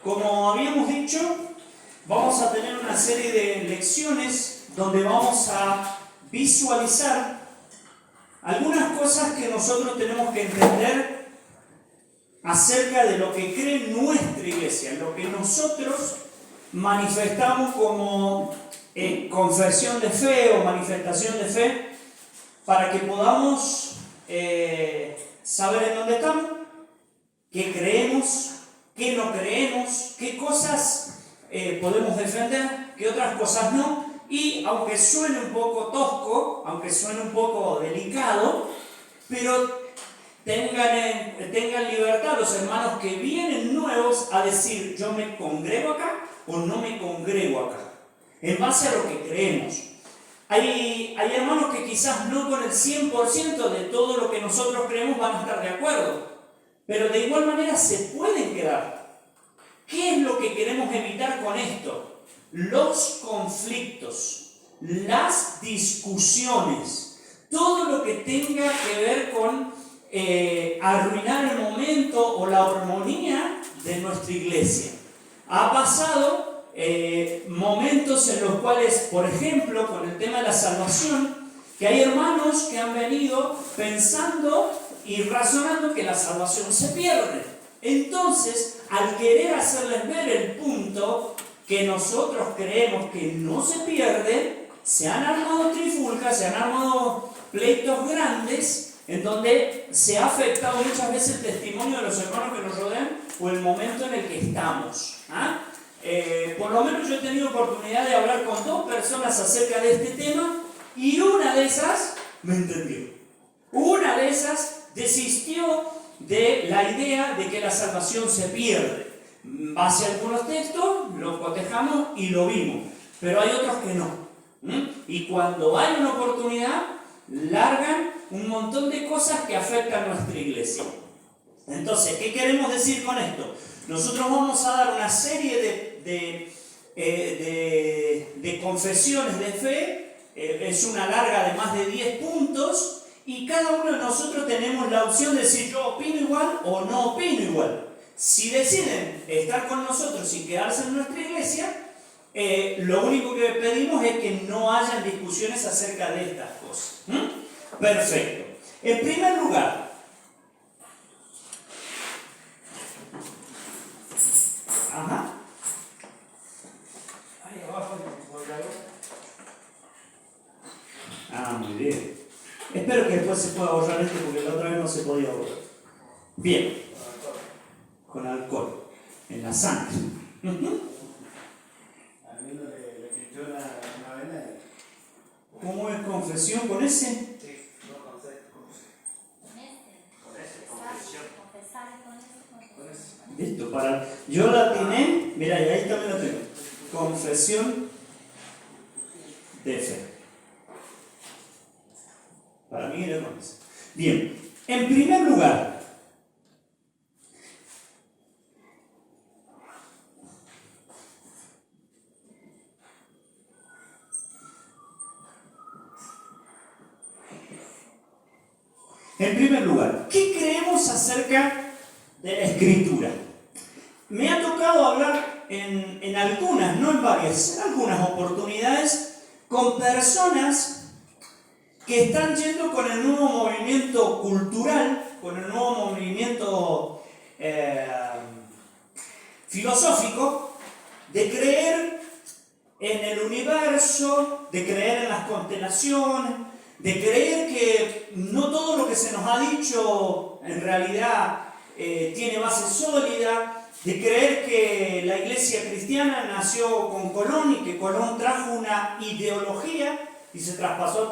Como habíamos dicho, vamos a tener una serie de lecciones donde vamos a visualizar algunas cosas que nosotros tenemos que entender acerca de lo que cree nuestra iglesia, lo que nosotros manifestamos como confesión de fe o manifestación de fe, para que podamos saber en dónde estamos, qué creemos, qué no creemos, qué cosas podemos defender, qué otras cosas no. Y aunque suene un poco tosco, aunque suene un poco delicado, pero tengan libertad los hermanos que vienen nuevos a decir: yo me congrego acá o no me congrego acá, en base a lo que creemos. Hay hermanos que quizás no con el 100% de todo lo que nosotros creemos van a estar de acuerdo, pero de igual manera se pueden quedar. ¿Qué es lo que queremos evitar con esto? Los conflictos, las discusiones, todo lo que tenga que ver con arruinar el momento o la armonía de nuestra iglesia. Ha pasado momentos en los cuales, por ejemplo, con el tema de la salvación, que hay hermanos que han venido pensando y razonando que la salvación se pierde. Entonces, al querer hacerles ver el punto que nosotros creemos que no se pierde, se han armado trifulcas, se han armado pleitos grandes, en donde se ha afectado muchas veces el testimonio de los hermanos que nos rodean o el momento en el que estamos. Por lo menos yo he tenido oportunidad de hablar con 2 personas acerca de este tema, y una de esas me entendió. Una de esas desistió de la idea de que la salvación se pierde. En base a algunos textos, lo cotejamos y lo vimos, pero hay otros que no. Y cuando hay una oportunidad, largan un montón de cosas que afectan a nuestra iglesia. Entonces, ¿qué queremos decir con esto? Nosotros vamos a dar una serie de confesiones de fe. Es una larga de más de 10 puntos, y cada uno de nosotros tenemos la opción de decir: yo opino igual o no opino igual. Si deciden estar con nosotros y quedarse en nuestra iglesia, lo único que pedimos es que no hayan discusiones acerca de estas cosas. Perfecto. En primer lugar, ahí abajo. Muy bien. Espero que después se pueda borrar esto, porque la otra vez no se podía borrar. Bien. Con alcohol en la sangre. A mí le pinchó una vena. ¿Cómo es confesión con ese? Sí, no con C, con ese, confesión. Con ese. Listo, yo la atiné, mira, y ahí también la tengo. Confesión de fe. Para mí era con eso. Bien, en primer lugar, ¿qué creemos acerca de la Escritura? Me ha tocado hablar en algunas, no en varias, en algunas oportunidades con personas que están yendo con el nuevo movimiento cultural, con el nuevo movimiento filosófico, de creer en el universo, de creer en las constelaciones, de creer que no todo lo que se nos ha dicho en realidad tiene base sólida, de creer que la iglesia cristiana nació con Colón y que Colón trajo una ideología y se traspasó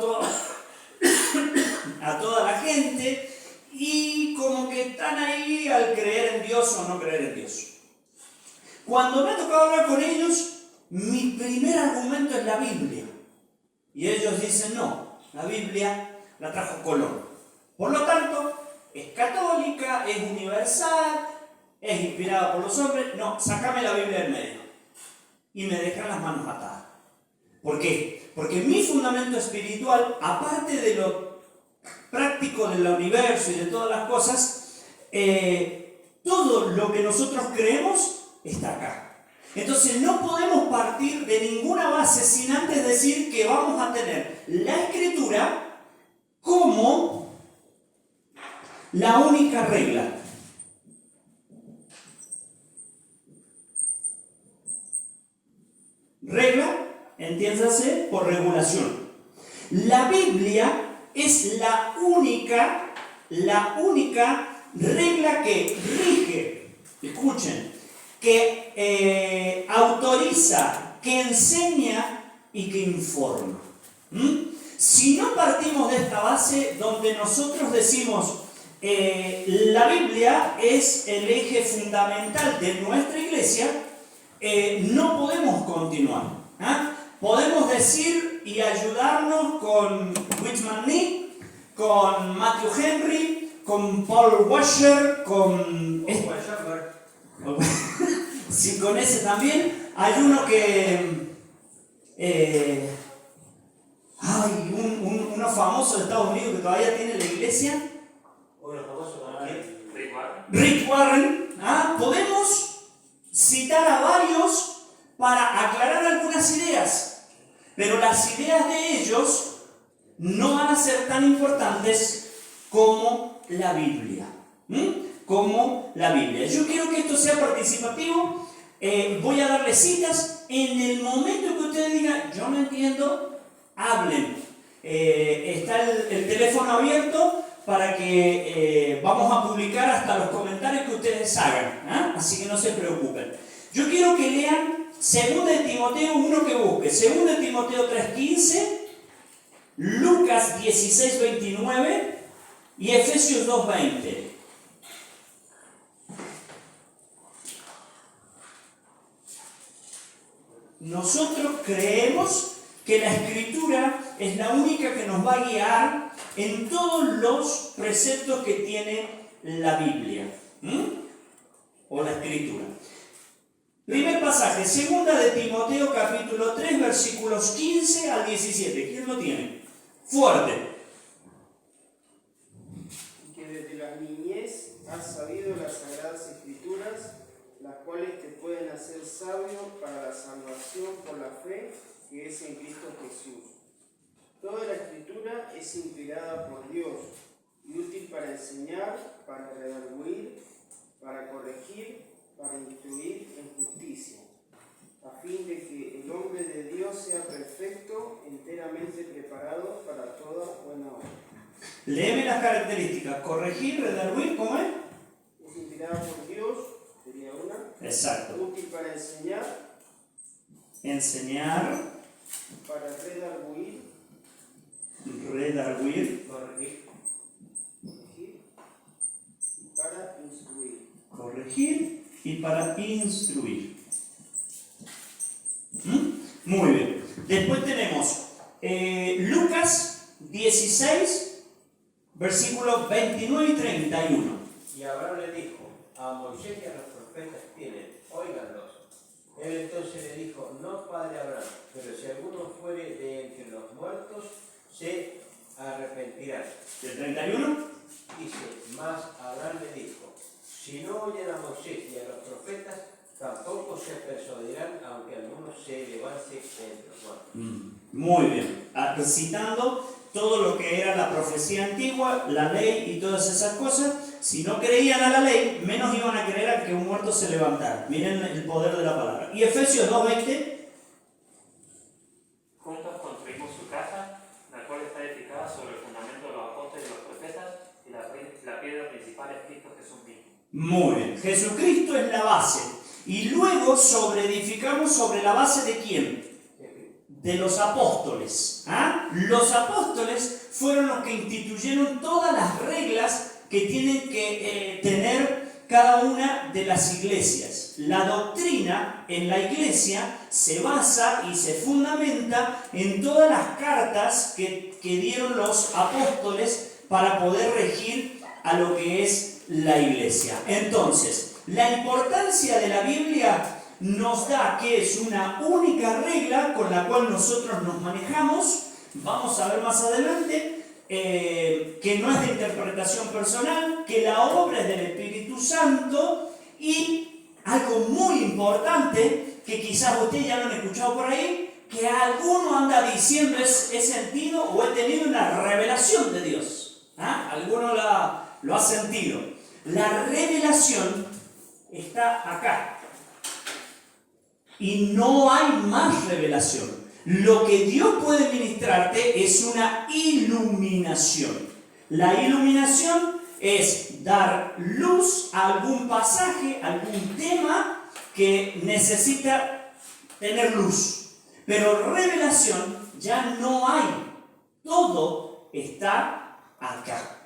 a toda la gente, y como que están ahí al creer en Dios o no creer en Dios. Cuando me ha tocado hablar con ellos, mi primer argumento es la Biblia, y ellos dicen: no, la Biblia la trajo Colón, por lo tanto es católica, es universal, es inspirada por los hombres. No, sácame la Biblia del medio. Y me dejan las manos atadas. ¿Por qué? Porque mi fundamento espiritual, aparte de lo práctico del universo y de todas las cosas, todo lo que nosotros creemos está acá. Entonces no podemos partir de ninguna base sin antes decir que vamos a tener la Escritura como la única regla. Regla, entiéndase, por regulación. La Biblia es la única regla que rige, escuchen, que autoriza, que enseña y que informa. Si no partimos de esta base donde nosotros decimos la Biblia es el eje fundamental de nuestra iglesia, no podemos continuar. Podemos decir y ayudarnos con Whitman Nee, con Matthew Henry, con Paul Washer, con... sí, con ese también. Hay uno que... uno famoso de Estados Unidos que todavía tiene la iglesia. Rick Warren. Podemos citar a varios para aclarar algunas ideas, pero las ideas de ellos no van a ser tan importantes como la Biblia. Como la Biblia. Yo quiero que esto sea participativo. Voy a darle citas. En el momento que ustedes digan, yo no entiendo, hablen. Está el teléfono abierto para que vamos a publicar hasta los comentarios que ustedes hagan. Así que no se preocupen. Yo quiero que lean 2 de Timoteo, uno que busque. 2 de Timoteo 3:15, Lucas 16:29 y Efesios 2:20. Nosotros creemos que la Escritura es la única que nos va a guiar en todos los preceptos que tiene la Biblia o la Escritura. Primer pasaje, 2 de Timoteo capítulo 3 versículos 15 al 17. ¿Quién lo tiene? Fuerte. Que desde la niñez has sabido las sagradas Escrituras, las cuales te pueden hacer sabio para la salvación por la fe que es en Cristo Jesús. Toda la Escritura es inspirada por Dios y útil para enseñar, para redarguir, para corregir, para instruir en justicia, a fin de que el hombre de Dios sea perfecto, enteramente preparado para toda buena obra. Léeme las características. Corregir, redarguir, ¿cómo es? Es inspirada por Dios, sería una. Exacto. Útil para enseñar. Enseñar. Para redarguir. Redarguir. Corregir. Y para instruir. Corregir y para instruir. Muy bien. Después tenemos Lucas 16, versículos 29 y 31. Y Abraham le dijo, a Moisés y a los profetas tienen, óiganlos. Él entonces le dijo, no, padre Abraham, pero si alguno fuere de entre los muertos, se arrepentirá. ¿El 31? Dice, mas Abraham le dijo, si no oyen a Moisés y a los profetas, tampoco se persuadirán, aunque alguno se levante entre los muertos. Muy bien. Citando todo lo que era la profecía antigua, la ley y todas esas cosas, si no creían a la ley, menos iban a creer a que un muerto se levantara. Miren el poder de la palabra. Y Efesios 2:20. Juntos construimos su casa, la cual está edificada sobre el fundamento de los apóstoles y los profetas, y la piedra principal es Cristo Jesús mismo. Muy bien. Jesucristo es la base. Y luego edificamos sobre la base de ¿quién? De los apóstoles. Los apóstoles fueron los que instituyeron todas las reglas que tienen que tener cada una de las iglesias. La doctrina en la iglesia se basa y se fundamenta en todas las cartas que dieron los apóstoles para poder regir a lo que es la iglesia. Entonces, la importancia de la Biblia nos da que es una única regla con la cual nosotros nos manejamos. Vamos a ver más adelante que no es de interpretación personal, que la obra es del Espíritu Santo y algo muy importante que quizás ustedes ya lo han escuchado por ahí, que alguno anda diciendo he sentido o he tenido una revelación de Dios. ¿Ah? Alguno lo ha sentido. La revelación está acá. Y no hay más revelación. Lo que Dios puede ministrarte es una iluminación. La iluminación es dar luz a algún pasaje, algún tema que necesita tener luz. Pero revelación ya no hay. Todo está acá.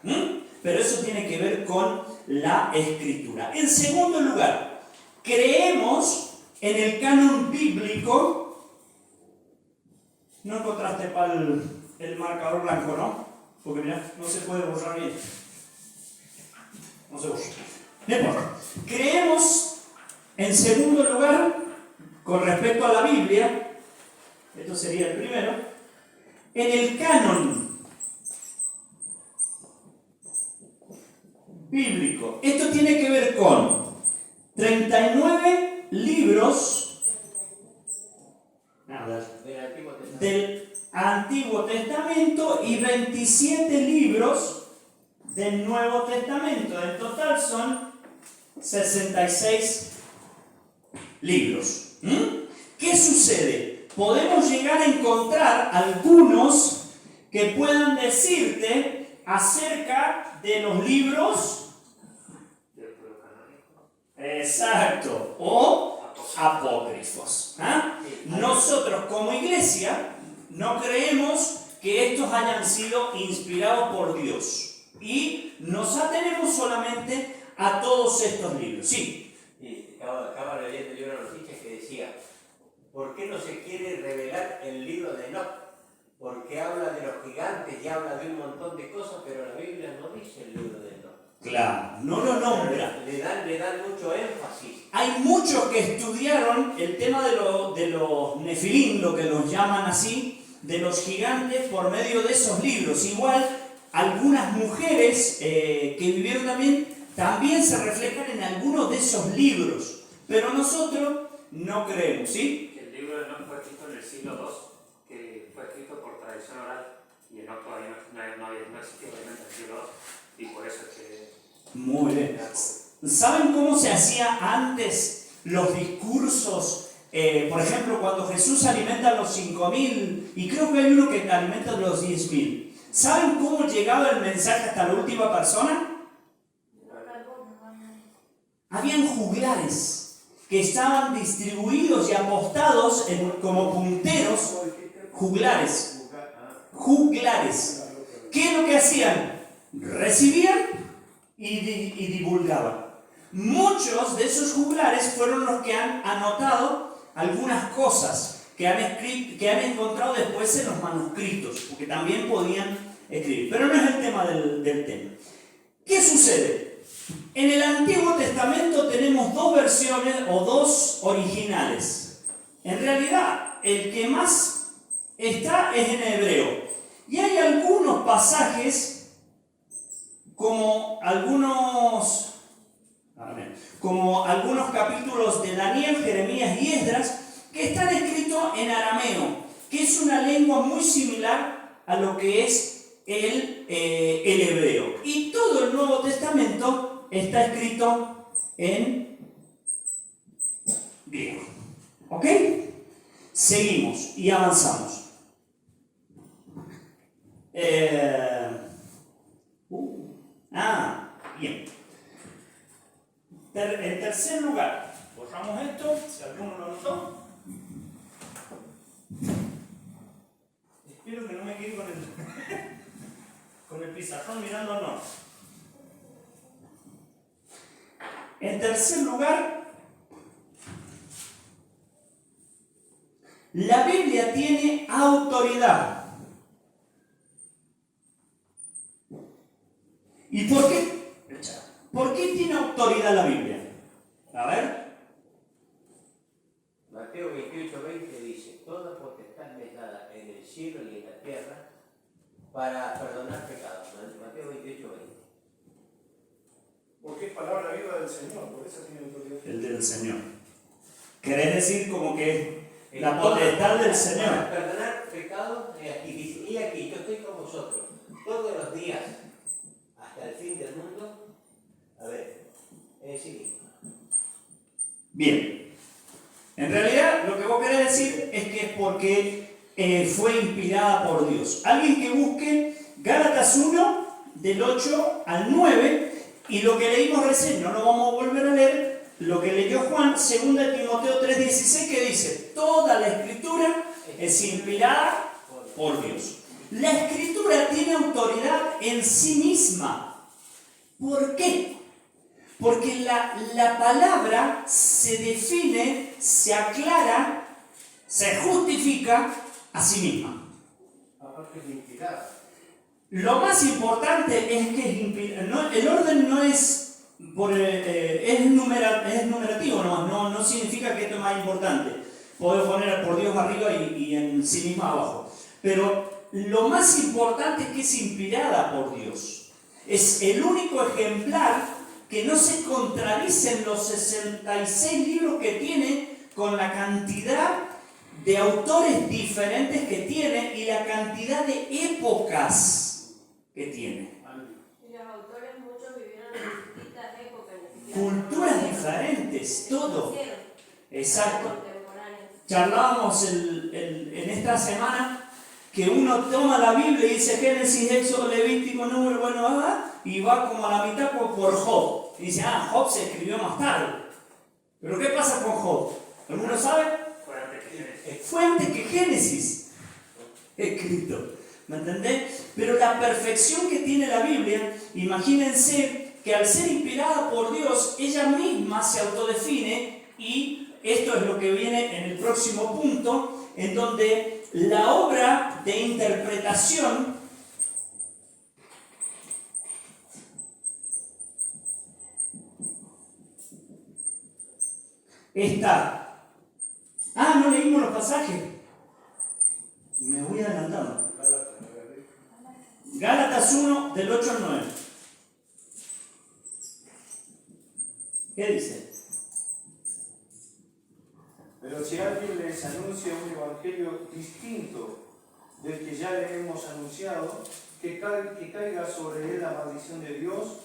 Pero eso tiene que ver con la Escritura. En segundo lugar, creemos en el canon bíblico. No encontraste para el marcador blanco, ¿no? Porque mira, no se puede borrar bien. No se borra. No importa. Creemos, en segundo lugar, con respecto a la Biblia, esto sería el primero, en el canon bíblico. Esto tiene que ver con 39 libros del Antiguo Testamento y 27 libros del Nuevo Testamento. En total son 66 libros. ¿Qué sucede? Podemos llegar a encontrar algunos que puedan decirte acerca de los libros. Exacto. O apócrifos. Nosotros como iglesia no creemos que estos hayan sido inspirados por Dios y nos atenemos solamente a todos estos libros. Sí. Estaba leyendo yo una noticia que decía: ¿por qué no se quiere revelar el libro de Enoch? Porque habla de los gigantes y habla de un montón de cosas, pero la Biblia no dice el libro de Enoch. Claro, no lo nombra. Le dan mucho énfasis. Hay muchos que estudiaron el tema de los Nefilim, lo que los llaman así, de los gigantes, por medio de esos libros. Igual, algunas mujeres que vivieron también se reflejan en algunos de esos libros. Pero nosotros no creemos, ¿sí? El libro de Enoch fue escrito en el siglo II, que fue escrito por tradición oral, y Enoch todavía no existía obviamente en el siglo II, y por eso es que... Muy bien. ¿Saben cómo se hacía antes los discursos? Por ejemplo, cuando Jesús alimenta a los 5.000, y creo que hay uno que alimenta a los 10.000. ¿Saben cómo llegaba el mensaje hasta la última persona? Habían juglares que estaban distribuidos y apostados como punteros. Juglares. ¿Qué es lo que hacían? Recibían y divulgaban. Muchos de esos juglares fueron los que han anotado algunas cosas que han encontrado después en los manuscritos, porque también podían escribir. Pero no es el tema del tema. ¿Qué sucede? En el Antiguo Testamento tenemos dos versiones o dos originales. En realidad, el que más está es en hebreo. Y hay algunos pasajes como algunos capítulos de Daniel, Jeremías y Esdras que están escritos en arameo, que es una lengua muy similar a lo que es el hebreo. Y todo el Nuevo Testamento está escrito en griego. ¿Ok? Seguimos y avanzamos. Bien. En tercer lugar, borramos esto, si alguno lo notó. Espero que no me quede con el pizarrón mirando al norte. En tercer lugar, la Biblia tiene autoridad. ¿Y por qué? ¿Por qué tiene autoridad la Biblia? A ver. Mateo 28:20 dice: toda potestad me es dada en el cielo y en la tierra para perdonar pecados. Mateo 28:20. Porque es palabra viva del Señor, por eso tiene autoridad. El del Señor. Querés decir como que la potestad del Señor. Para perdonar pecado, aquí dice, y aquí yo estoy con vosotros todos los días hasta el fin del mundo. A ver, sí. Bien. En realidad, lo que vos querés decir es que es porque fue inspirada por Dios. Alguien que busque Gálatas 1, del 8 al 9, y lo que leímos recién, no lo vamos a volver a leer, lo que leyó Juan, 2 Timoteo 3:16, que dice, toda la Escritura es inspirada por Dios. La Escritura tiene autoridad en sí misma. ¿Por qué? Porque la palabra se define, se aclara, se justifica a sí misma. Aparte de inspirada. Lo más importante es que el orden no es, es numerativo nomás, no significa que esto es más importante. Podés poner por Dios arriba y en sí misma abajo. Pero lo más importante es que es inspirada por Dios. Es el único ejemplar que no se contradicen los 66 libros que tiene con la cantidad de autores diferentes que tiene y la cantidad de épocas que tiene. Y los autores muchos vivieron en distintas épocas, Culturas diferentes, todo. Exacto. Charlábamos en esta semana que uno toma la Biblia y dice Génesis, Éxodo, Levítico, Número, y va como a la mitad por Job. Y dice, Job se escribió más tarde. ¿Pero qué pasa con Job? ¿Alguno sabe? Fue antes que Génesis escrito. ¿Me entendés? Pero la perfección que tiene la Biblia, imagínense que al ser inspirada por Dios, ella misma se autodefine, y esto es lo que viene en el próximo punto, en donde la obra de interpretación está. No leímos los pasajes. Me voy adelantando. Gálatas 1, del 8 al 9. ¿Qué dice? Pero si alguien les anuncia un evangelio distinto del que ya le hemos anunciado, que caiga sobre él la maldición de Dios,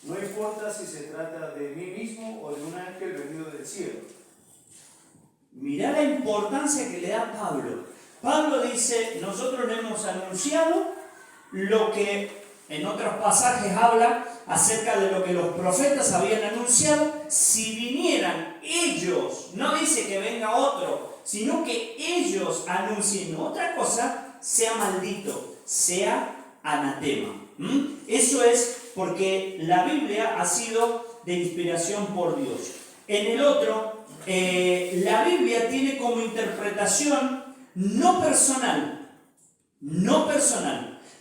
no importa si se trata de mí mismo o de un ángel venido del cielo. Mirá la importancia que le da Pablo. Pablo dice, nosotros le hemos anunciado lo que en otros pasajes habla acerca de lo que los profetas habían anunciado. Si vinieran ellos, no dice que venga otro, sino que ellos anuncien otra cosa, sea maldito, sea anatema. Eso es porque la Biblia ha sido de inspiración por Dios. En el otro, la Biblia tiene como interpretación no personal.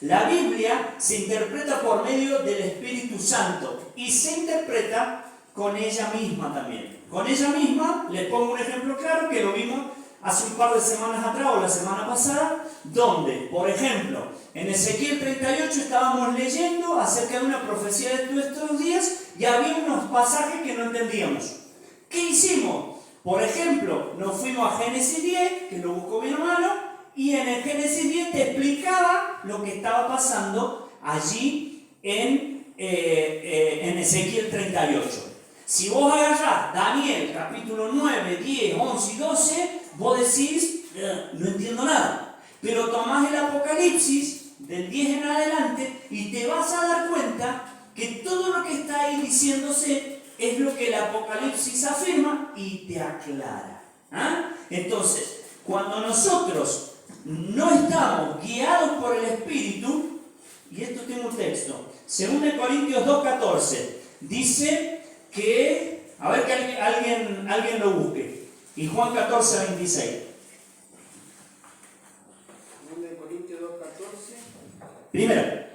La Biblia se interpreta por medio del Espíritu Santo y se interpreta con ella misma también. Con ella misma, les pongo un ejemplo claro que lo vimos hace un par de semanas atrás o la semana pasada, donde, por ejemplo, en Ezequiel 38 estábamos leyendo acerca de una profecía de nuestros días y había unos pasajes que no entendíamos. ¿Qué hicimos? Por ejemplo, nos fuimos a Génesis 10, que lo busco bien a mano, y en el Génesis 10 te explicaba lo que estaba pasando allí en Ezequiel 38. Si vos agarrás Daniel capítulo 9, 10, 11 y 12, vos decís, no entiendo nada. Pero tomás el Apocalipsis del 10 en adelante y te vas a dar cuenta que todo lo que está ahí diciéndose es lo que el Apocalipsis afirma y te aclara. Entonces, cuando nosotros no estamos guiados por el Espíritu, y esto tengo un texto, 2 Corintios 2:14, dice que, a ver que alguien lo busque, y Juan 14:26. 2 Corintios 2:14. Primero,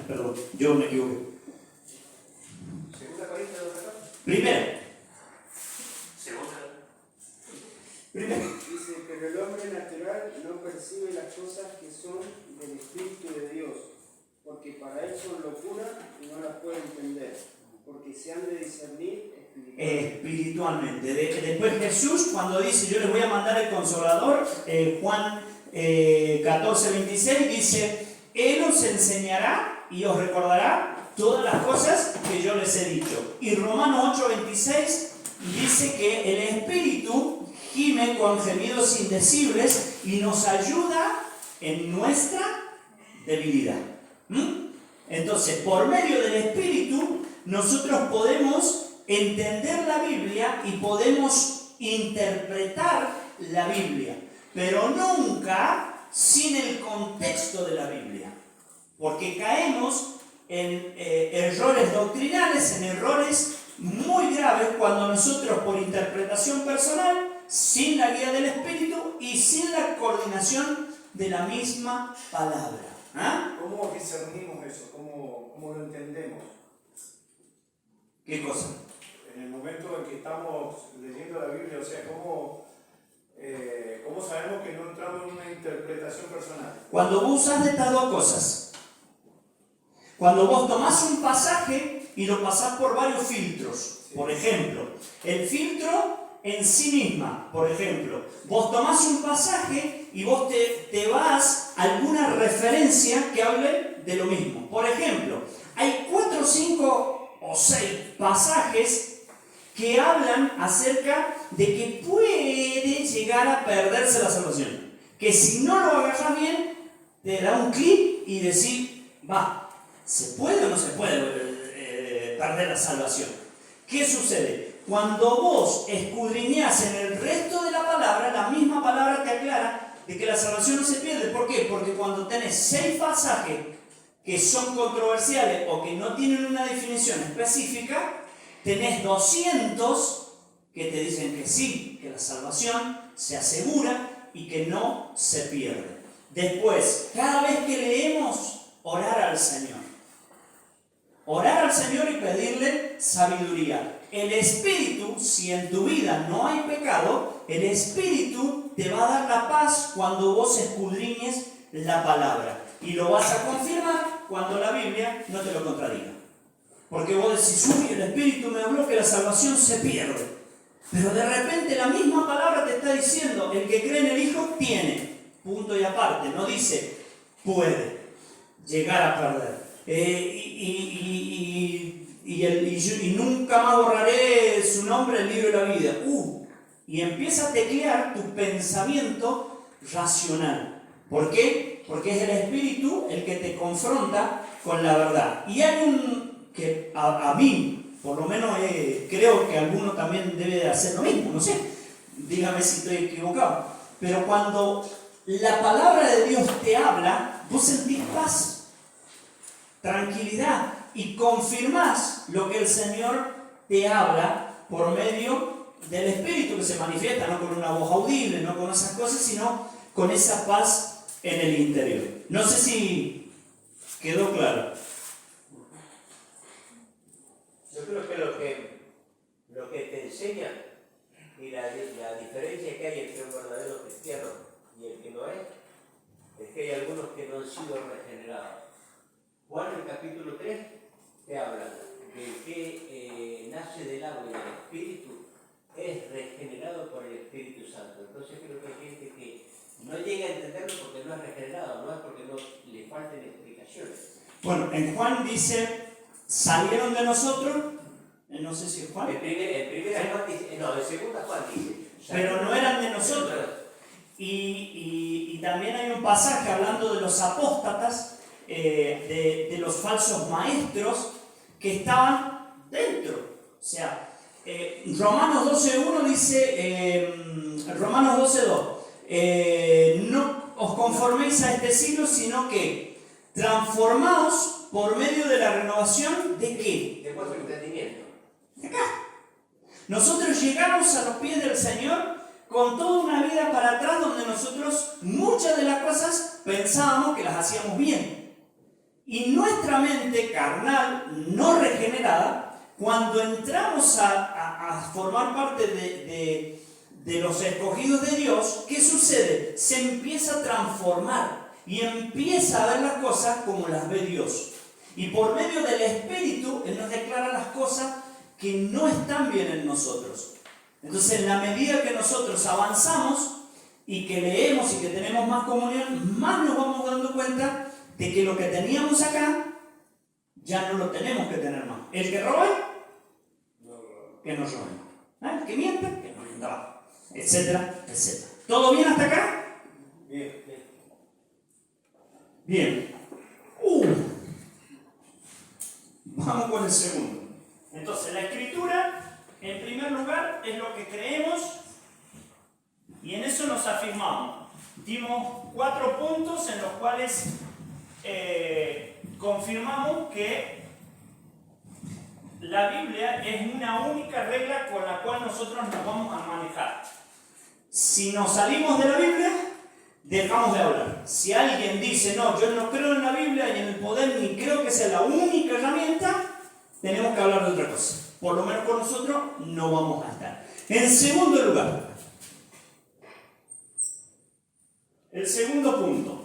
perdón, yo me equivoqué. 2 Corintios 2:14. Primero. Dice, pero el hombre natural no percibe las cosas que son del Espíritu de Dios, porque para él son locura y no las puede entender, porque se han de discernir espiritualmente. Después Jesús, cuando dice, yo les voy a mandar el Consolador, Juan 14:26, dice, Él os enseñará y os recordará todas las cosas que yo les he dicho. Y Romanos 8:26 dice que el Espíritu gime con gemidos indecibles y nos ayuda en nuestra debilidad. Entonces, por medio del Espíritu, nosotros podemos entender la Biblia y podemos interpretar la Biblia, pero nunca sin el contexto de la Biblia, porque caemos en errores doctrinales, en errores muy graves cuando nosotros, por interpretación personal, sin la guía del Espíritu y sin la coordinación de la misma palabra. ¿Cómo discernimos eso? ¿Cómo lo entendemos? ¿Qué cosa? En el momento en que estamos leyendo la Biblia, o sea, ¿cómo sabemos que no entramos en una interpretación personal? Cuando vos usas de estas dos cosas, cuando vos tomás un pasaje y lo pasás por varios filtros, por ejemplo, el filtro en sí misma, por ejemplo, vos tomás un pasaje y vos te vas a alguna referencia que hable de lo mismo. Por ejemplo, hay 4, 5 o 6 pasajes que hablan acerca de que puede llegar a perderse la salvación. Que si no lo agarras bien, te da un clic y decir, ¿se puede o no se puede perder la salvación? ¿Qué sucede? Cuando vos escudriñás en el resto de la palabra, la misma palabra te aclara de que la salvación no se pierde. ¿Por qué? Porque cuando tenés 6 pasajes que son controversiales o que no tienen una definición específica, tenés 200 que te dicen que sí, que la salvación se asegura y que no se pierde. Después, cada vez que leemos, orar al Señor. Orar al Señor y pedirle sabiduría. El Espíritu, si en tu vida no hay pecado, el Espíritu te va a dar la paz cuando vos escudriñes la palabra. Y lo vas a confirmar cuando la Biblia no te lo contradiga. Porque vos decís, uy, el Espíritu me habló que la salvación se pierde. Pero de repente la misma palabra te está diciendo, el que cree en el Hijo tiene. Punto y aparte. No dice, puede llegar a perder. Y nunca más borraré su nombre del libro de la vida. Y empieza a teclear tu pensamiento racional. ¿Por qué? Porque es el Espíritu el que te confronta con la verdad. Y hay un que a mí, por lo menos creo que alguno también debe de hacer lo mismo, no sé, dígame si estoy equivocado. Pero cuando la palabra de Dios te habla, vos sentís paz, tranquilidad y confirmás lo que el Señor te habla por medio del Espíritu que se manifiesta, no con una voz audible, no con esas cosas, sino con esa paz en el interior. No sé si quedó claro. Yo creo que lo que te enseña y la diferencia que hay entre un verdadero cristiano y el que no es que hay algunos que no han sido regenerados. Juan, en el capítulo 3, te habla de que nace del agua y del Espíritu, es regenerado por el Espíritu Santo. Entonces creo que hay gente que no llega a entenderlo porque no es regenerado, no es porque no le falten explicaciones. Bueno, en Juan dice, salieron de nosotros, no sé si es Juan. El Juan dice, no, el segundo Juan dice. Pero no eran de nosotros. Y también hay un pasaje hablando de los apóstatas, de los falsos maestros que estaban dentro. O sea, Romanos 12.1 dice, Romanos 12.2, no os conforméis a este siglo, sino que transformaos por medio de la renovación de ¿qué? De vuestro entendimiento. De acá. Nosotros llegamos a los pies del Señor con toda una vida para atrás donde nosotros muchas de las cosas pensábamos que las hacíamos bien. Y nuestra mente carnal, no regenerada, cuando entramos a formar parte de los escogidos de Dios, ¿qué sucede? Se empieza a transformar. y empieza a ver las cosas como las ve Dios. Y por medio del Espíritu, Él nos declara las cosas que no están bien en nosotros. Entonces, en la medida que nosotros avanzamos y que leemos y que tenemos más comunión, más nos vamos dando cuenta de que lo que teníamos acá ya no lo tenemos que tener más. El que robe, que no robe. El que miente, que no mienta, etcétera, etcétera. ¿Todo bien hasta acá? Bien. Bien. Vamos con el segundo. Entonces, la escritura, en primer lugar, es lo que creemos y en eso nos afirmamos. Dimos 4 puntos en los cuales confirmamos que la Biblia es una única regla con la cual nosotros nos vamos a manejar. Si nos salimos de la Biblia, dejamos de hablar. Si alguien dice, no, yo no creo en la Biblia y en el poder, ni creo que sea la única herramienta, tenemos que hablar de otra cosa. Por lo menos con nosotros no vamos a estar. En segundo lugar, el segundo punto.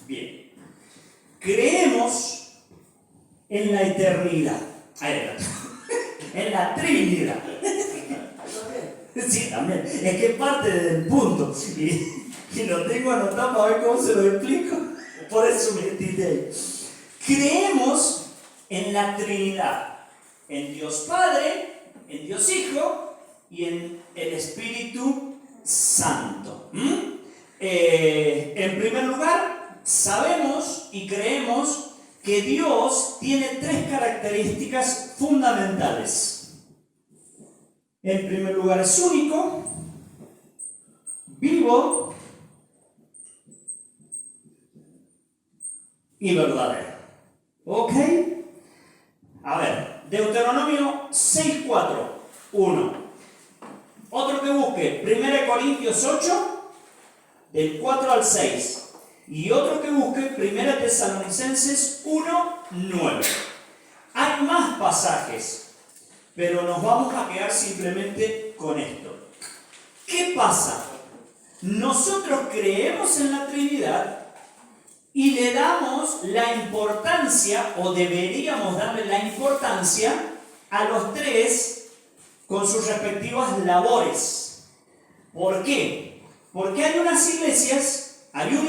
Bien. Creemos en la eternidad. En la Trinidad. Sí, también. Es que es parte del punto. Y lo tengo anotado para ver cómo se lo explico. Por eso me titulé. Creemos en la Trinidad. En Dios Padre, en Dios Hijo y en el Espíritu Santo. En primer lugar, sabemos y creemos que Dios tiene 3 características fundamentales. En primer lugar, es único, vivo y verdadero. ¿Ok? A ver, Deuteronomio 6:4, 1. Otro que busque, 1 Corintios 8, del 4 al 6. Y otro que busque 1 Tesalonicenses 1:9. Hay más pasajes, pero nos vamos a quedar simplemente con esto. ¿Qué pasa? Nosotros creemos en la Trinidad y le damos la importancia, o deberíamos darle la importancia, a los 3 con sus respectivas labores. ¿Por qué? Porque hay una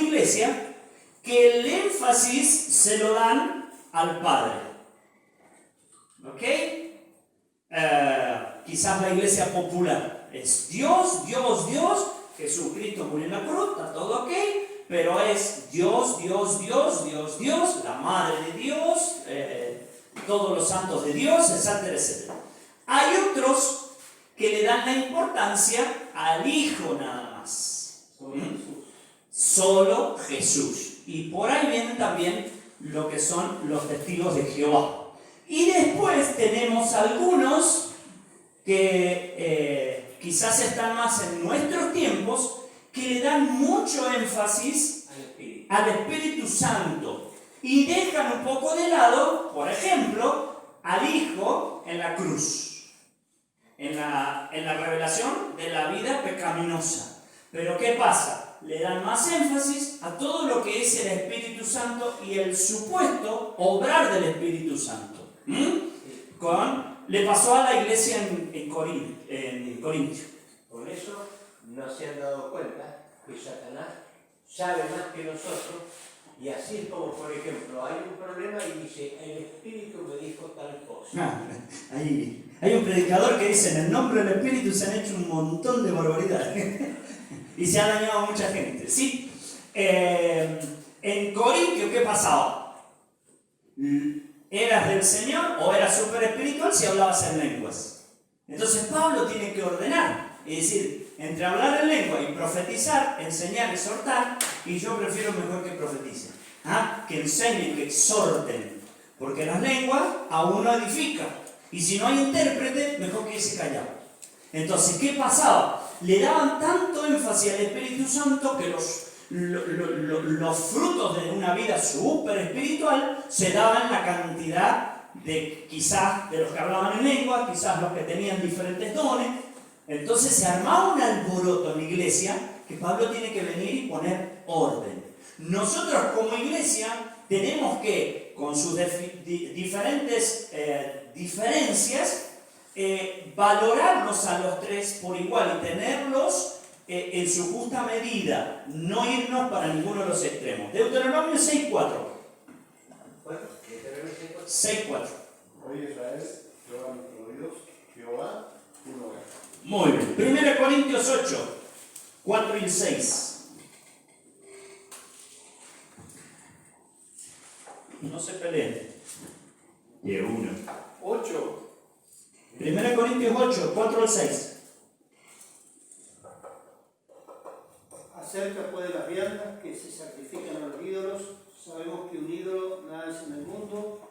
iglesia que el énfasis se lo dan al Padre. ¿Ok? Quizás la iglesia popular es Dios, Dios, Dios, Jesucristo murió en la cruz, está todo ok, pero es Dios, Dios, Dios, Dios, Dios, la Madre de Dios, todos los santos de Dios, etcétera, etcétera. Hay otros que le dan la importancia al Hijo nada más. Solo Jesús. Y por ahí vienen también lo que son los testigos de Jehová. Y después tenemos algunos que quizás están más en nuestros tiempos, que le dan mucho énfasis al Espíritu Santo y dejan un poco de lado, por ejemplo, al Hijo en la cruz, en la revelación de la vida pecaminosa. Pero ¿qué pasa? Le dan más énfasis a todo lo que es el Espíritu Santo y el supuesto obrar del Espíritu Santo. Le pasó a la iglesia en Corintio. Con eso no se han dado cuenta que Satanás sabe más que nosotros, y así es como, por ejemplo, hay un problema y dice, el Espíritu me dijo tal cosa. Hay un predicador que dice, en el nombre del Espíritu se han hecho un montón de barbaridades y se ha dañado a mucha gente. ¿Sí? En Corintio, ¿qué pasaba? ¿Eras del Señor o eras súper espiritual si hablabas en lenguas? Entonces Pablo tiene que ordenar, es decir, entre hablar en lengua y profetizar, enseñar, exhortar, y yo prefiero mejor que profeticen, que enseñen, que exhorten, porque las lenguas a uno edifican, y si no hay intérprete, mejor que se callado. Entonces, ¿qué pasaba? Le daban tanto énfasis al Espíritu Santo que los frutos de una vida súper espiritual se daban la cantidad de quizás de los que hablaban en lengua, quizás los que tenían diferentes dones. Entonces se armaba un alboroto en la iglesia que Pablo tiene que venir y poner orden. Nosotros como iglesia tenemos que, con sus diferentes diferencias, valorarlos a los tres por igual y tenerlos en su justa medida, no irnos para ninguno de los extremos. Deuteronomio 6.4. Bueno, Deuteronomio 6:4. 6.4. Oye Israel, Jehová nuestro Dios, Jehová uno es. Muy bien. 1 Corintios 8, 4 y 6. No se peleen. Y uno. 8. 1 Corintios 8, 4 al 6. Acerca pues de las viandas que se sacrifican a los ídolos, sabemos que un ídolo nada es en el mundo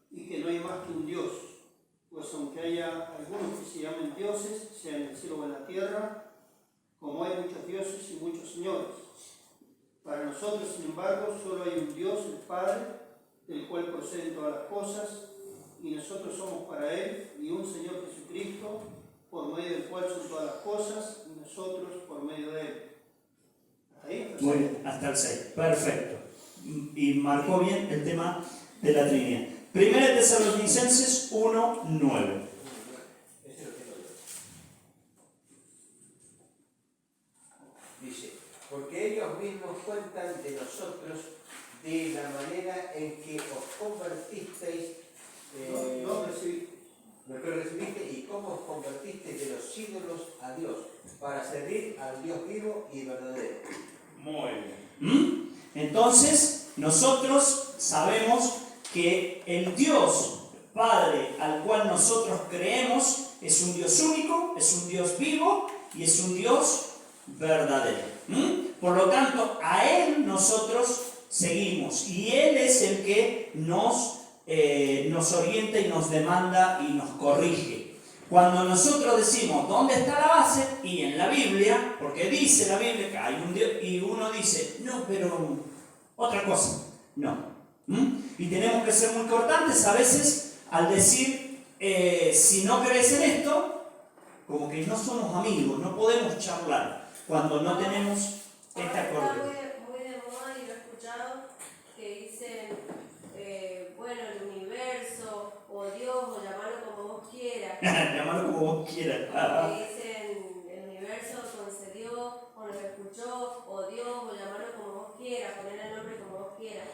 y que no hay más que un Dios. Pues aunque haya algunos que se llamen dioses, sea en el cielo o en la tierra, como hay muchos dioses y muchos señores. Para nosotros, sin embargo, solo hay un Dios, el Padre, del cual proceden todas las cosas, y nosotros somos para Él, y un Señor Jesucristo, por medio del cual son todas las cosas, y nosotros por medio de Él. Ahí, Muy bien, hasta el 6. Perfecto. Y marcó bien el tema de la Trinidad. 1 Tesalonicenses 1, 9. Este lo tengo yo. Dice, porque ellos mismos cuentan de nosotros de la manera en que os convertisteis, no recibí. lo que recibiste y cómo os convertisteis de los ídolos a Dios, para servir al Dios vivo y verdadero. Muy bien. Entonces, nosotros sabemos que el Dios Padre al cual nosotros creemos es un Dios único, es un Dios vivo y es un Dios verdadero. Por lo tanto, a Él nosotros seguimos y Él es el que nos orienta y nos demanda y nos corrige. Cuando nosotros decimos ¿dónde está la base? Y en la Biblia, porque dice la Biblia que hay un Dios, y uno dice no, pero otra cosa, no. Y tenemos que ser muy cortantes a veces al decir si no crees en esto, como que no somos amigos, no podemos charlar cuando no tenemos este acuerdo. Está muy de moda y lo he escuchado que dicen, bueno, el universo, o Dios, o llamarlo como vos quieras. Llamarlo como vos quieras. Que dicen, el universo concedió, o nos escuchó, o Dios, o llamarlo como vos quieras, poner el nombre como vos quieras.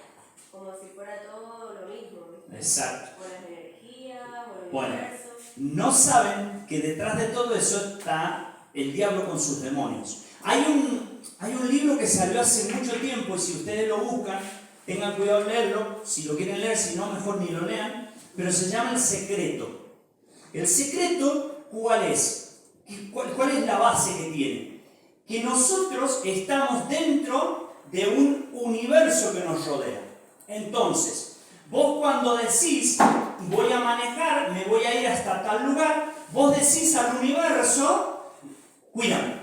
Como si fuera todo lo mismo, ¿viste? Exacto. O las energías, o el Bueno, universo. no saben que detrás de todo eso está el diablo con sus demonios. Hay un libro que salió hace mucho tiempo y si ustedes lo buscan, tengan cuidado en leerlo, si lo quieren leer, si no, mejor ni lo lean, pero se llama El Secreto. El secreto, ¿cuál es? ¿Cuál es la base que tiene? Que nosotros estamos dentro de un universo que nos rodea. Entonces, vos cuando decís, voy a manejar, me voy a ir hasta tal lugar, vos decís al universo, cuídame.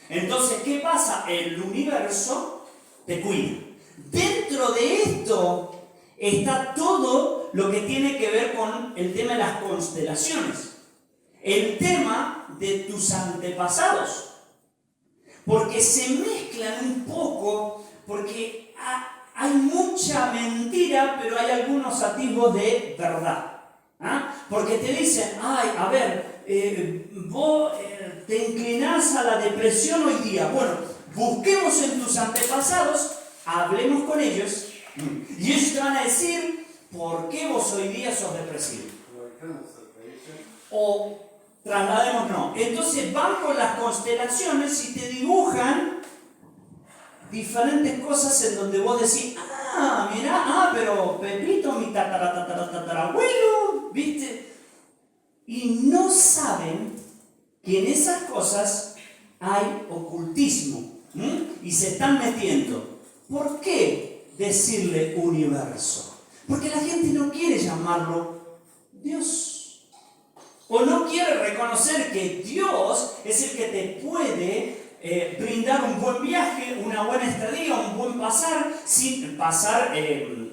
Entonces, ¿qué pasa? El universo te cuida. Dentro de esto está todo lo que tiene que ver con el tema de las constelaciones. El tema de tus antepasados. Porque se mezclan un poco, porque hay mucha mentira, pero hay algunos atisbos de verdad. Porque te dicen, ay, a ver, vos te inclinás a la depresión hoy día. Bueno, busquemos en tus antepasados, hablemos con ellos, y ellos te van a decir por qué vos hoy día sos depresivo. O trasladémonos. Entonces van con las constelaciones y te dibujan diferentes cosas en donde vos decís, mirá, pero Pepito, mi tatarabuelo, ¿viste? Y no saben que en esas cosas hay ocultismo, y se están metiendo. ¿Por qué decirle universo? Porque la gente no quiere llamarlo Dios. O no quiere reconocer que Dios es el que te puede brindar un buen viaje, una buena estadía, un buen pasar, sin pasar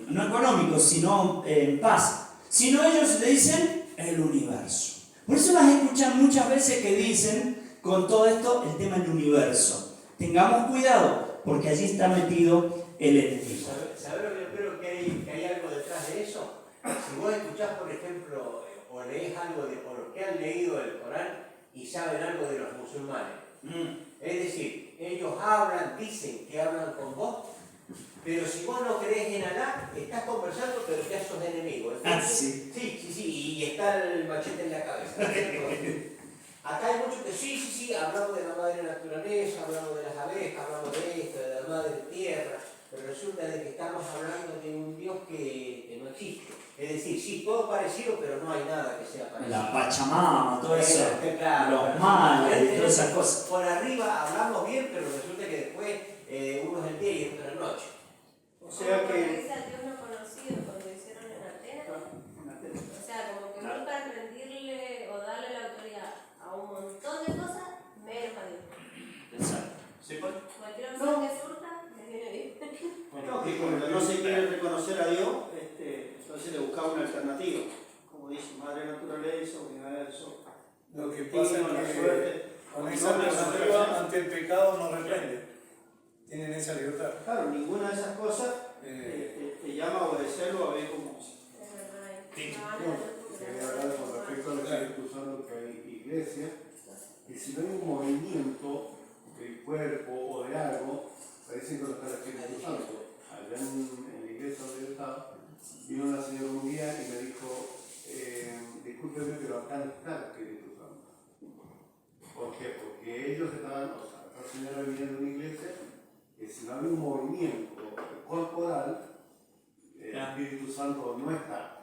no económico, sino en paz. Sino ellos le dicen el universo. Por eso las escuchan muchas veces que dicen con todo esto el tema del universo. Tengamos cuidado, porque allí está metido el enemigo. ¿Sabes lo que yo creo que hay algo detrás de eso? Si vos escuchás, por ejemplo, o lees algo o los que han leído el Corán y saben algo de los musulmanes. Es decir, ellos dicen que hablan con vos, pero si vos no crees en Alá, estás conversando, pero ya sos enemigo. Sí. Sí, y está el machete en la cabeza. Acá hay muchos que sí, hablamos de la madre naturaleza, hablamos de las abejas, hablamos de esto, de la madre tierra, pero resulta de que estamos hablando de un Dios que no existe. Es decir, sí, todo parecido, pero no hay nada que sea parecido. La Pachamama, todo eso, Claro, los males y todas esas cosas. Por arriba hablamos bien, pero resulta que después uno es el día y otro es la noche. O sea Como que... dice al Dios no conocido cuando hicieron en Atenas. O sea, como que buscan rendirle o darle la autoridad a un montón de cosas, menos a Dios. Exacto. ¿Sí, pues? Cualquier opción que surja, me viene bien. No, que cuando no se quiere reconocer a Dios, entonces le buscaba una alternativa. Como dice, madre naturaleza, universo. Lo que pasa es la que suerte. con esa alternativa ante el pecado no reprende. Tienen esa libertad. Claro, ninguna de esas cosas te llama a obedecerlo a ver cómo es. Quería hablar con respecto al Espíritu Santo, que hay iglesias, que si no hay un movimiento del cuerpo o de algo, parece que no está el Espíritu Santo. Allá en la iglesia donde yo estaba, vino una señora un día y me dijo, discúlpeme, pero acá no está el Espíritu Santo. ¿Por qué? Porque ellos estaban, o sea, esta señora venía de una iglesia, que si no había un movimiento corporal, el Espíritu Santo no está.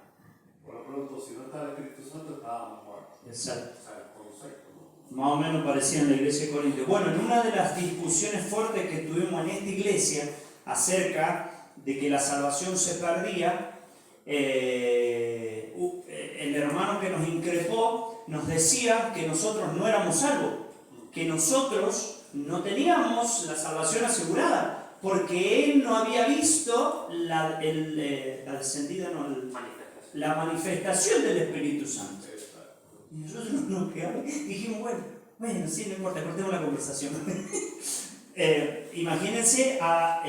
Por lo pronto, si no estaba el Espíritu Santo, estábamos muertos. Exacto. O sea, el concepto, ¿no? Más o menos parecía en la iglesia de Corinto. Bueno, en una de las discusiones fuertes que tuvimos en esta iglesia acerca de que la salvación se perdía, el hermano que nos increpó nos decía que nosotros no éramos salvos, que nosotros no teníamos la salvación asegurada, porque él no había visto la manifestación del Espíritu Santo. Y nosotros nos quedamos, dijimos, bueno, sí, no importa, cortemos la conversación. Imagínense a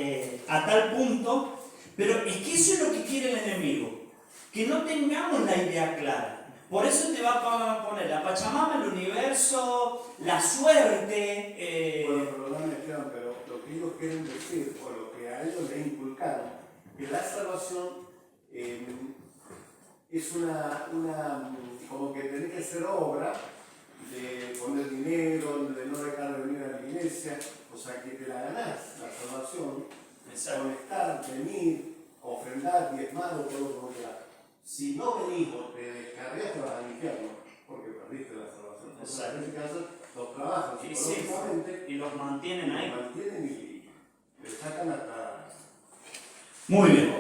tal punto, pero es que eso es lo que quiere el enemigo, que no tengamos la idea clara. Por eso te va a poner la Pachamama, el universo, la suerte. Bueno, perdóname, Esteban, pero lo que ellos quieren decir, o lo que a ellos les inculcaron, que la salvación es como que tiene que ser obra de poner dinero, de no dejar de venir a la iglesia, o sea que te la ganás, la salvación, conectar, venir, ofrendar, diezmar o todo lo que hagas. Si no venís o te descargas, te vas al infierno, porque perdiste la salvación. Exacto. En este caso, los trabajan psicológicamente y los mantienen ahí. Los mantienen y le sacan hasta... Muy bien.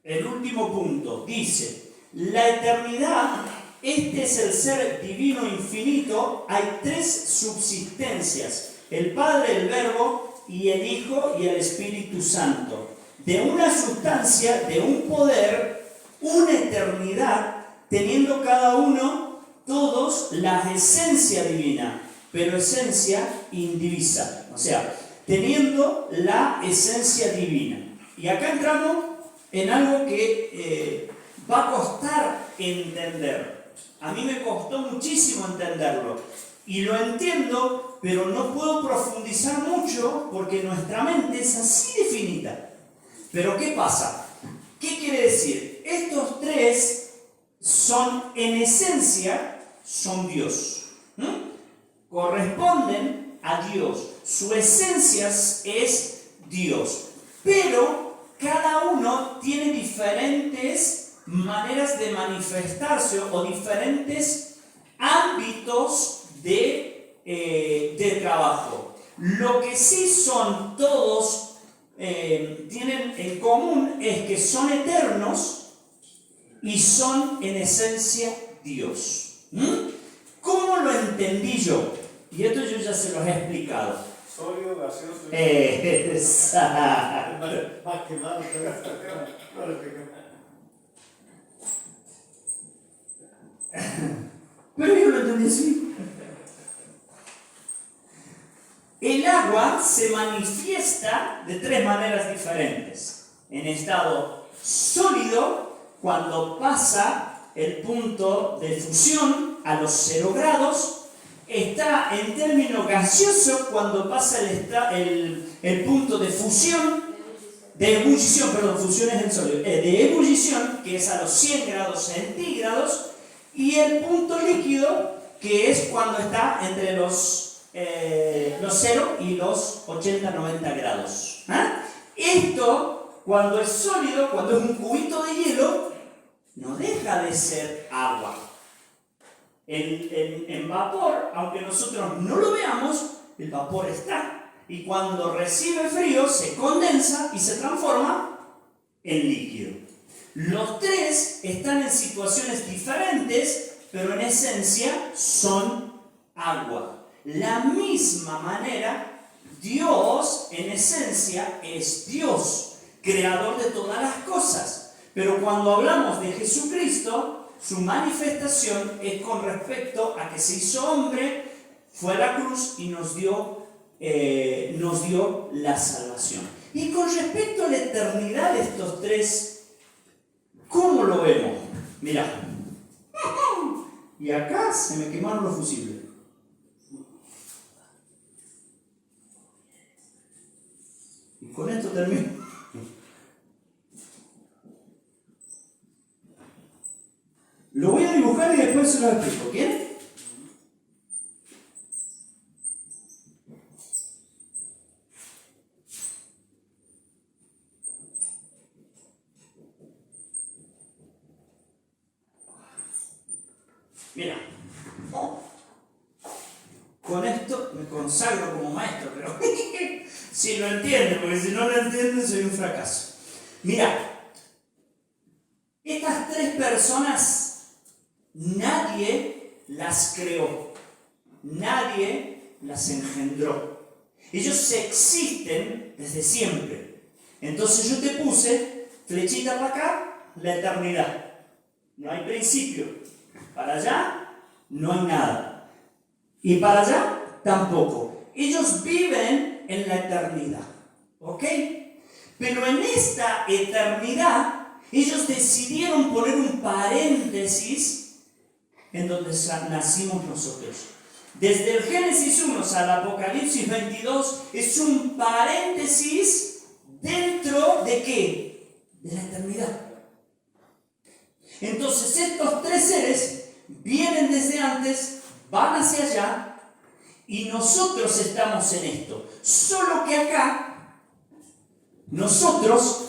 El último punto dice: la eternidad, este es el ser divino infinito. Hay tres subsistencias: el Padre, el Verbo y el Hijo y el Espíritu Santo. De una sustancia, de un poder, una eternidad, teniendo cada uno, todos, la esencia divina, pero esencia indivisa. O sea, teniendo la esencia divina. Y acá entramos en algo que va a costar entender. A mí me costó muchísimo entenderlo. Y lo entiendo, pero no puedo profundizar mucho porque nuestra mente es así de finita. Pero ¿qué pasa? ¿Qué quiere decir? Estos tres son, en esencia, son Dios. Corresponden a Dios. Su esencia es Dios. Pero cada uno tiene diferentes maneras de manifestarse o diferentes ámbitos de trabajo. Lo que sí son todos, tienen en común, es que son eternos y son en esencia Dios. ¿Cómo lo entendí yo? Y esto yo ya se los he explicado. Sólido, gaseoso. Exacto. Más quemado que no lo explico. Pero yo lo entendí así. El agua se manifiesta de tres maneras diferentes. En estado sólido, cuando pasa el punto de fusión a los 0 grados. Está en término gaseoso cuando pasa el punto de fusión, de ebullición, perdón, fusión es el sólido, de ebullición, que es a los 100 grados centígrados, y el punto líquido, que es cuando está entre los 0 y los 80-90 grados. Esto, cuando es sólido, cuando es un cubito de hielo, no deja de ser agua. En vapor, aunque nosotros no lo veamos, el vapor está. Y cuando recibe frío, se condensa y se transforma en líquido. Los tres están en situaciones diferentes, pero en esencia son agua. La misma manera, Dios en esencia es Dios, creador de todas las cosas. Pero cuando hablamos de Jesucristo, su manifestación es con respecto a que se hizo hombre, fue a la cruz y nos dio la salvación. Y con respecto a la eternidad de estos tres, ¿cómo lo vemos? Mirá. Y acá se me quemaron los fusibles. Y con esto termino. Lo voy a dibujar y después se lo explico. ¿Quieren? Mira. Con esto me consagro como maestro, pero si lo entienden, porque si no lo entienden soy un fracaso. Mira, estas tres personas nadie las creó, nadie las engendró. Ellos existen desde siempre. Entonces yo te puse flechita para acá, la eternidad. No hay principio. Para allá no hay nada. Y para allá tampoco. Ellos viven en la eternidad. ¿Ok? Pero en esta eternidad, ellos decidieron poner un paréntesis en donde nacimos nosotros. Desde el Génesis 1 al Apocalipsis 22 es un paréntesis dentro de ¿qué? De la eternidad. Entonces estos tres seres vienen desde antes, van hacia allá y nosotros estamos en esto. Solo que acá nosotros,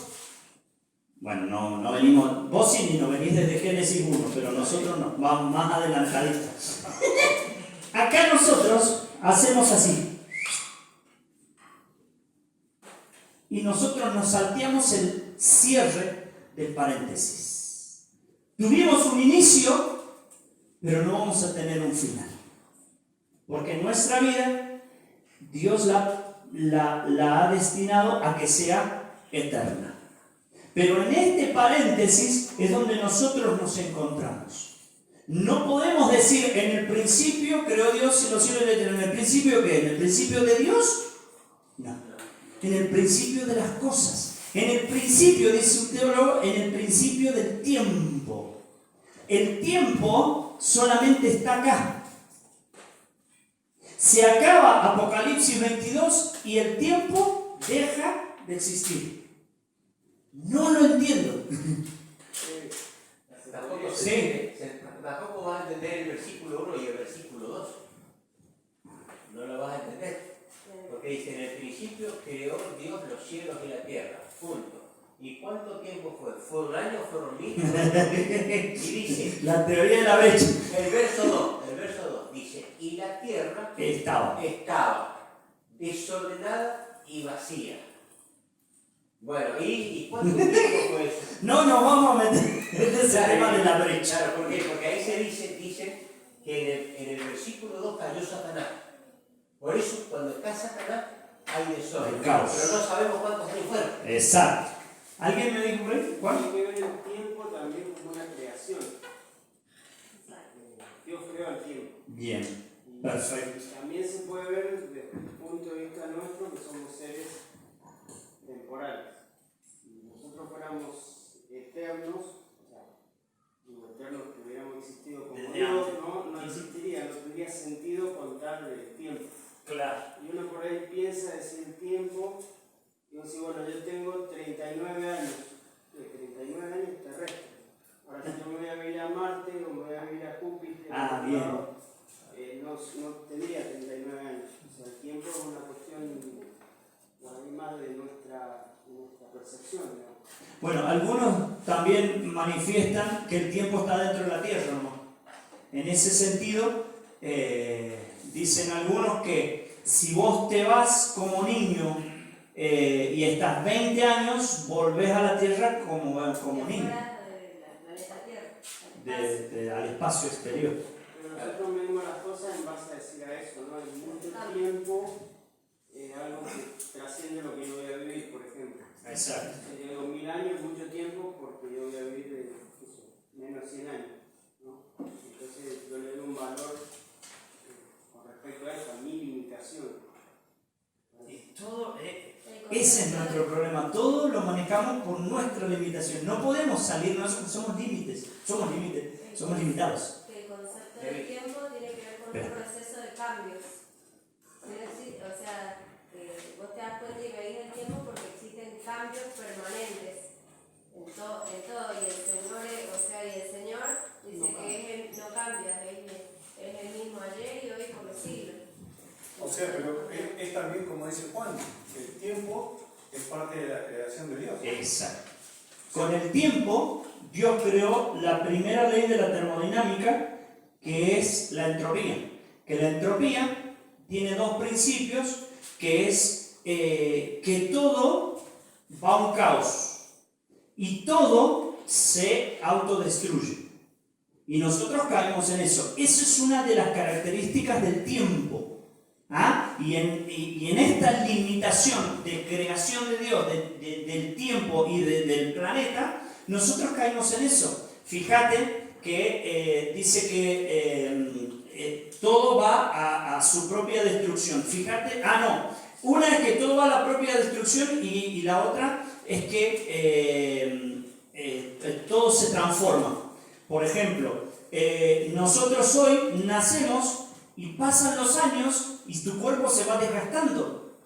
bueno, no venimos, vos sí ni no venís desde Génesis 1, pero nosotros no, vamos más adelantaditos. Acá nosotros hacemos así. Y nosotros nos salteamos el cierre del paréntesis. Tuvimos un inicio, pero no vamos a tener un final. Porque nuestra vida, Dios la ha destinado a que sea eterna. Pero en este paréntesis es donde nosotros nos encontramos. No podemos decir en el principio creó Dios y los cielos y la tierra. ¿En el principio qué? ¿En el principio de Dios? No. En el principio de las cosas. En el principio, dice un teólogo, en el principio del tiempo. El tiempo solamente está acá. Se acaba Apocalipsis 22 y el tiempo deja de existir. No lo entiendo. Tampoco vas a entender el versículo 1 y el versículo 2. No lo vas a entender. Porque dice, en el principio creó Dios los cielos y la tierra. Punto. ¿Y cuánto tiempo fue? ¿Fue un año? ¿Fueron 1000? Y dice... La teoría de la brecha. El verso 2 dice, y la tierra estaba desordenada y vacía. Bueno, ¿y cuánto tiempo fue eso? No nos vamos a meter en ese tema de la brecha. Claro, ¿por qué? Porque ahí se dice que en el versículo 2 cayó Satanás. Por eso, cuando cae Satanás, hay desorden. Hay caos. Pero no sabemos cuántos años fueron. Exacto. ¿Alguien me dijo por ahí? ¿Cuál? Hay que ver el tiempo también como una creación. Dios creó el tiempo. Bien, Y perfecto. también se puede ver desde el punto de vista nuestro que somos seres temporales. Si nosotros fuéramos eternos, o sea, digo eternos que hubiéramos existido como Desde Dios, antes. no existiría, no tendría sentido contar el tiempo. Claro. Y uno por ahí piensa decir el tiempo, y uno dice, bueno, yo tengo 39 años, 39 años terrestres. Ahora si yo me voy a vivir a Marte o me voy a vivir a Júpiter, no tendría 39 años. O sea, el tiempo es una cuestión por ahí más de nuestra percepción, ¿no? Bueno, algunos también manifiestan que el tiempo está dentro de la Tierra, ¿no? En ese sentido, dicen algunos que si vos te vas como niño y estás 20 años, volvés a la Tierra como niño, al espacio exterior. Pero nosotros medimos las cosas en base a decir a eso, ¿no? En mucho tiempo, algo que trasciende lo que yo voy a vivir, por ejemplo. Exacto. Yo digo 1000 años, mucho tiempo, porque yo voy a vivir menos de 100 años, ¿no? Entonces yo le doy un valor con respecto a eso, a mi limitación. Todo, ese es nuestro problema. Todo lo manejamos por nuestra limitación. No podemos salir, somos límites, somos limitados. El concepto del tiempo tiene que ver con un proceso de cambios. O sea, vos te das cuenta y veis el tiempo porque existen cambios permanentes en todo. Y el Señor dice que no cambia, es el mismo ayer y hoy por los siglos. O sea, pero es también como dice Juan, el tiempo es parte de la creación de Dios. Exacto. Con el tiempo, Dios creó la primera ley de la termodinámica, que es la entropía. Que la entropía tiene dos principios, que es que todo va a un caos y todo se autodestruye. Y nosotros caemos en eso. Eso es una de las características del tiempo. ¿Ah? Y en esta limitación de creación de Dios, del tiempo y del planeta, nosotros caímos en eso. Fíjate que dice que todo va a su propia destrucción. Fíjate, una es que todo va a la propia destrucción y la otra es que todo se transforma. Por ejemplo, nosotros hoy nacemos y pasan los años y tu cuerpo se va desgastando,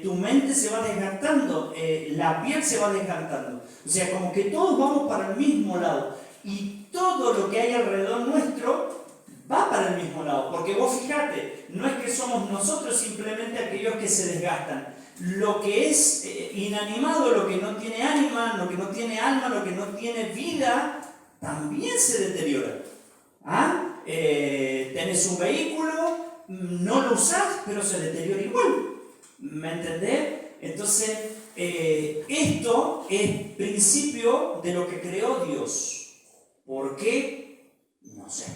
tu mente se va desgastando, la piel se va desgastando. O sea, como que todos vamos para el mismo lado y todo lo que hay alrededor nuestro va para el mismo lado. Porque vos fijate, no es que somos nosotros simplemente aquellos que se desgastan. Lo que es inanimado, lo que no tiene ánima, lo que no tiene alma, lo que no tiene vida, también se deteriora. Tenés un vehículo, no lo usás, pero se deteriora igual. ¿Me entendés? Entonces, esto es principio de lo que creó Dios. ¿Por qué? No sé.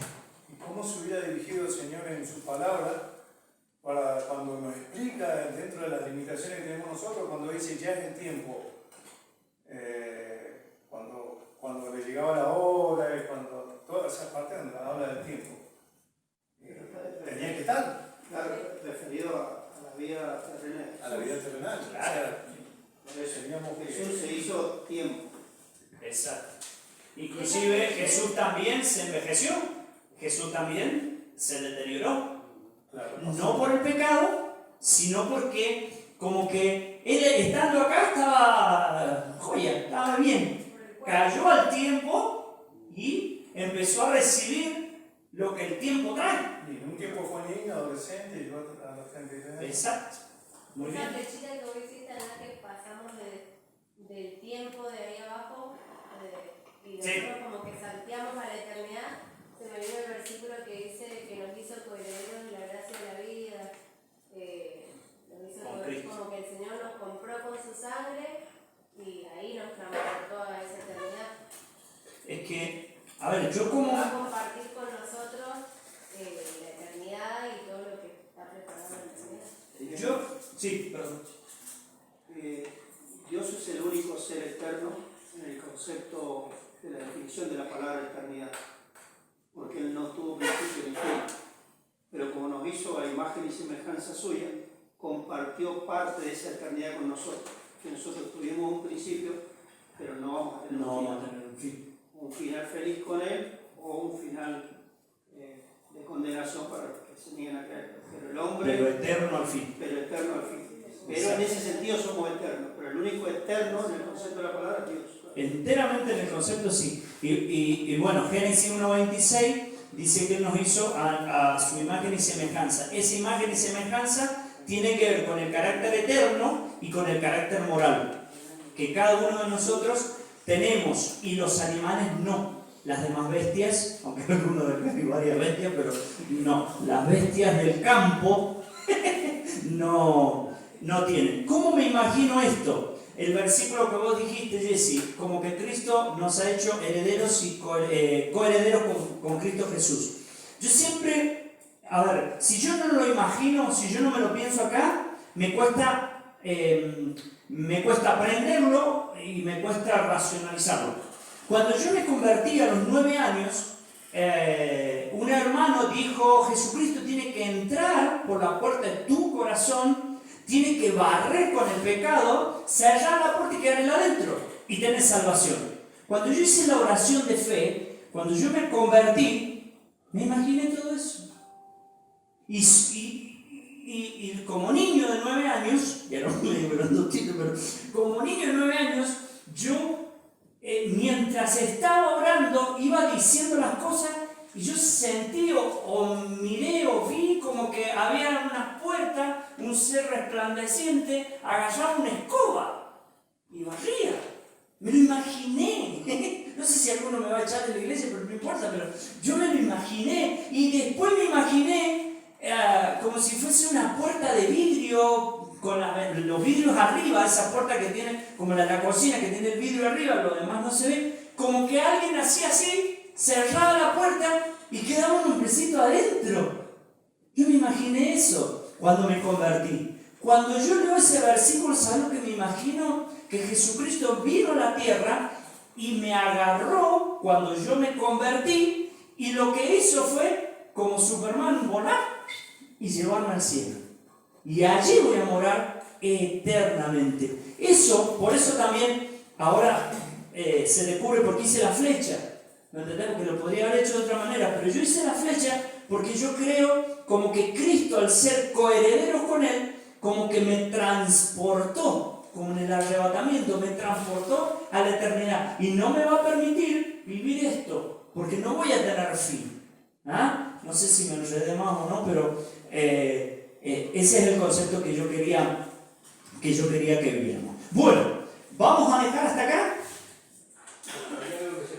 ¿Cómo se hubiera dirigido el Señor en su palabra para cuando nos explica dentro de las limitaciones que tenemos nosotros, cuando dice ya es el tiempo, cuando le llegaba la hora y cuando toda esa parte donde habla del tiempo, tenía que estar. Claro, referido a la vida terrenal. A la vida terrenal. Claro. O sea, teníamos que... Jesús se hizo tiempo. Exacto. Inclusive Jesús también se envejeció, Jesús también se deterioró. Claro, No por el pecado, sino porque como que él estando acá estaba joya, estaba bien. Cayó al tiempo y empezó a recibir lo que el tiempo trae. Y en un tiempo fue niño, adolescente y luego a los 33 años. Exacto. Muy Esa bien. flechita que vos hiciste en la que pasamos del tiempo de ahí abajo y nosotros como que salteamos a la eternidad, se me vino el versículo que dice que nos hizo coherederos de la gracia de la vida, nos hizo como que el Señor nos compró con su sangre y ahí nos transportó a esa eternidad. Es que, a ver, yo como... Va a compartir con nosotros Sí, perdón. Dios es el único ser eterno en el concepto de la definición de la palabra eternidad, porque Él no tuvo principio ni fin, pero como nos hizo a imagen y semejanza suya, compartió parte de esa eternidad con nosotros, que nosotros tuvimos un principio, pero no vamos a tener un final feliz con Él o un final de condenación para los que se niegan a creer, pero el hombre... Pero eterno al fin. Pero eterno al fin. Pero en ese sentido somos eternos, pero el único eterno en el concepto de la palabra es Dios. Enteramente en el concepto sí. Y bueno, Génesis 1:26 dice que Él nos hizo a su imagen y semejanza. Esa imagen y semejanza tiene que ver con el carácter eterno y con el carácter moral, que cada uno de nosotros tenemos, y los animales no. Las demás bestias, aunque algunos de acá hay varias bestias, pero no, las bestias del campo no tienen. ¿Cómo me imagino esto? El versículo que vos dijiste, Jessy, como que Cristo nos ha hecho herederos y coherederos con Cristo Jesús. Yo siempre, a ver, si yo no lo imagino, si yo no me lo pienso acá, me cuesta aprenderlo y me cuesta racionalizarlo. Cuando yo me convertí a los 9 años, un hermano dijo, Jesucristo tiene que entrar por la puerta de tu corazón, tiene que barrer con el pecado, cerrar la puerta y quedar adentro, y tener salvación. Cuando yo hice la oración de fe, cuando yo me convertí, me imaginé todo eso. Y como niño de 9 años, ya no me pero como niño de 9 años, yo mientras estaba orando iba diciendo las cosas y yo sentí o miré o vi como que había una puerta, un ser resplandeciente agarraba una escoba y barría. Me lo imaginé. No sé si alguno me va a echar de la iglesia, pero no importa, pero yo me lo imaginé y después me imaginé como si fuese una puerta de vidrio con los vidrios arriba, esa puerta que tiene, como la cocina que tiene el vidrio arriba, lo demás no se ve, como que alguien hacía así, cerraba la puerta y quedaba un hombrecito adentro. Yo me imaginé eso cuando me convertí. Cuando yo leo ese versículo, ¿sabes lo que me imagino? Que Jesucristo vino a la tierra y me agarró cuando yo me convertí y lo que hizo fue, como Superman, volar y llevarme al cielo. Y allí voy a morar eternamente. Eso, por eso también, ahora se descubre porque hice la flecha. ¿No entendemos? Que lo podría haber hecho de otra manera, pero yo hice la flecha porque yo creo como que Cristo, al ser coherederos con Él, como que me transportó, como en el arrebatamiento, me transportó a la eternidad. Y no me va a permitir vivir esto, porque no voy a tener fin. ¿Ah? No sé si me enredé más o no, pero ese es el concepto que yo quería que viviéramos. Bueno, vamos a dejar hasta acá.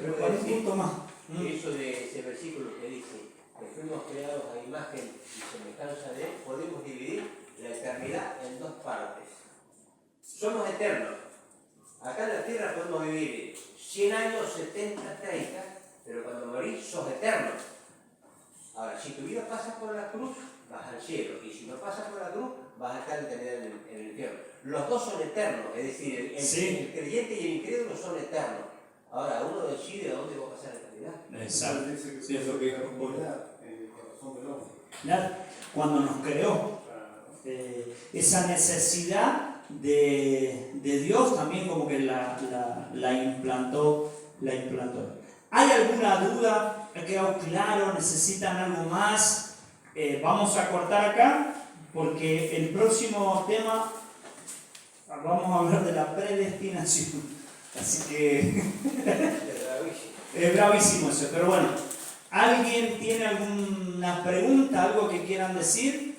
Un punto más. Eso de ese versículo que dice que fuimos creados a imagen y semejanza de Él, podemos dividir la eternidad en 2 partes. Somos eternos. Acá en la tierra podemos vivir 100 años, 70, 30, pero cuando morís sos eterno. Ahora, si tu vida pasa por la cruz, vas al cielo, y si no pasas por la cruz, vas a estar eternidad en el infierno. Los dos son eternos, es decir, el creyente y el incrédulo son eternos. Ahora, uno decide a dónde va a pasar la eternidad. Exacto. Sí, es lo que dijo en el corazón del hombre. Claro, cuando nos creó, esa necesidad de Dios también como que la implantó. ¿Hay alguna duda? ¿Ha quedado claro? ¿Necesitan algo más? Vamos a cortar acá porque el próximo tema vamos a hablar de la predestinación. Así que es bravísimo eso. Pero bueno, ¿alguien tiene alguna pregunta, algo que quieran decir?